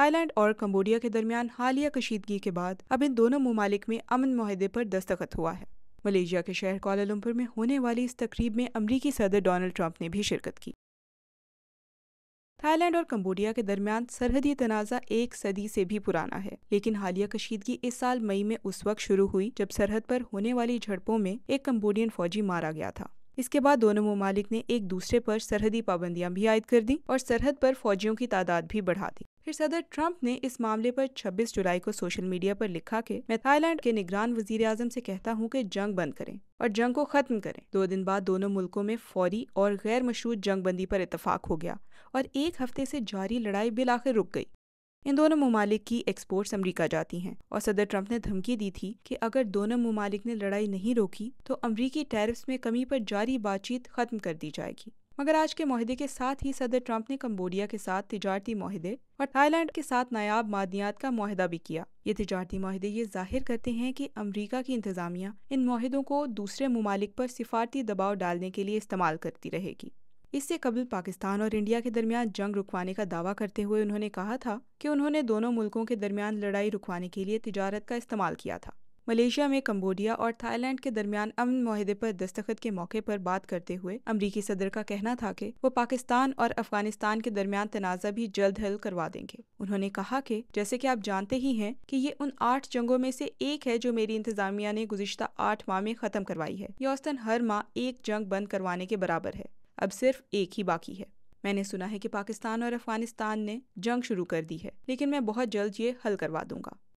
Thai land اور Cambodia کے درمیان حالیہ کشیدگی کے بعد اب ان دونوں ممالک میں امن معاہدے پر دستخط ہوا ہے۔ ملیشیا کے شہر کوالالمپور میں ہونے والی اس تقریب میں امریکی صدر ڈونلڈ ٹرمپ نے بھی شرکت کی۔ تھائی لینڈ اور کمبوڈیا کے درمیان سرحدی تنازع ایک صدی سے بھی پرانا ہے، لیکن حالیہ کشیدگی اس سال مئی میں اس وقت شروع ہوئی جب سرحد پر ہونے والی جھڑپوں میں ایک کمبوڈین فوجی مارا گیا تھا۔ اس کے بعد دونوں ممالک نے ایک دوسرے پر سرحدی پابندیاں بھی عائد کر دیں اور سرحد پر فوجیوں کی تعداد بھی بڑھا دی۔ پھر صدر ٹرمپ نے اس معاملے پر 26 جولائی کو سوشل میڈیا پر لکھا کہ میں تھائی لینڈ کے نگران وزیر اعظم سے کہتا ہوں کہ جنگ بند کریں اور جنگ کو ختم کریں۔ 2 دن بعد دونوں ملکوں میں فوری اور غیر مشروط جنگ بندی پر اتفاق ہو گیا اور ایک ہفتے سے جاری لڑائی بالآخر رک گئی۔ ان دونوں ممالک کی ایکسپورٹس امریکہ جاتی ہیں اور صدر ٹرمپ نے دھمکی دی تھی کہ اگر دونوں ممالک نے لڑائی نہیں روکی تو امریکی ٹیرفز میں کمی پر جاری بات چیت ختم کر دی جائے گی۔ مگر آج کے معاہدے کے ساتھ ہی صدر ٹرمپ نے کمبوڈیا کے ساتھ تجارتی معاہدے اور تھائی لینڈ کے ساتھ نایاب معدنیات کا معاہدہ بھی کیا۔ یہ تجارتی معاہدے یہ ظاہر کرتے ہیں کہ امریکہ کی انتظامیہ ان معاہدوں کو دوسرے ممالک پر سفارتی دباؤ ڈالنے کے لیے استعمال کرتی رہے گی۔ اس سے قبل پاکستان اور انڈیا کے درمیان جنگ رکوانے کا دعویٰ کرتے ہوئے انہوں نے کہا تھا کہ انہوں نے دونوں ملکوں کے درمیان لڑائی رکوانے کے لیے تجارت کا استعمال کیا تھا۔ ملیشیا میں کمبوڈیا اور تھائی لینڈ کے درمیان امن معاہدے پر دستخط کے موقع پر بات کرتے ہوئے امریکی صدر کا کہنا تھا کہ وہ پاکستان اور افغانستان کے درمیان تنازع بھی جلد حل کروا دیں گے۔ انہوں نے کہا کہ جیسے کہ آپ جانتے ہی ہیں کہ یہ ان 8 جنگوں میں سے ایک ہے جو میری انتظامیہ نے گزشتہ 8 ماہ میں ختم کروائی ہے۔ یہ اوسطاً ہر ماہ ایک جنگ بند کروانے کے برابر ہے۔ اب صرف ایک ہی باقی ہے۔ میں نے سنا ہے کہ پاکستان اور افغانستان نے جنگ شروع کر دی ہے، لیکن میں بہت جلد یہ حل کروا دوں گا۔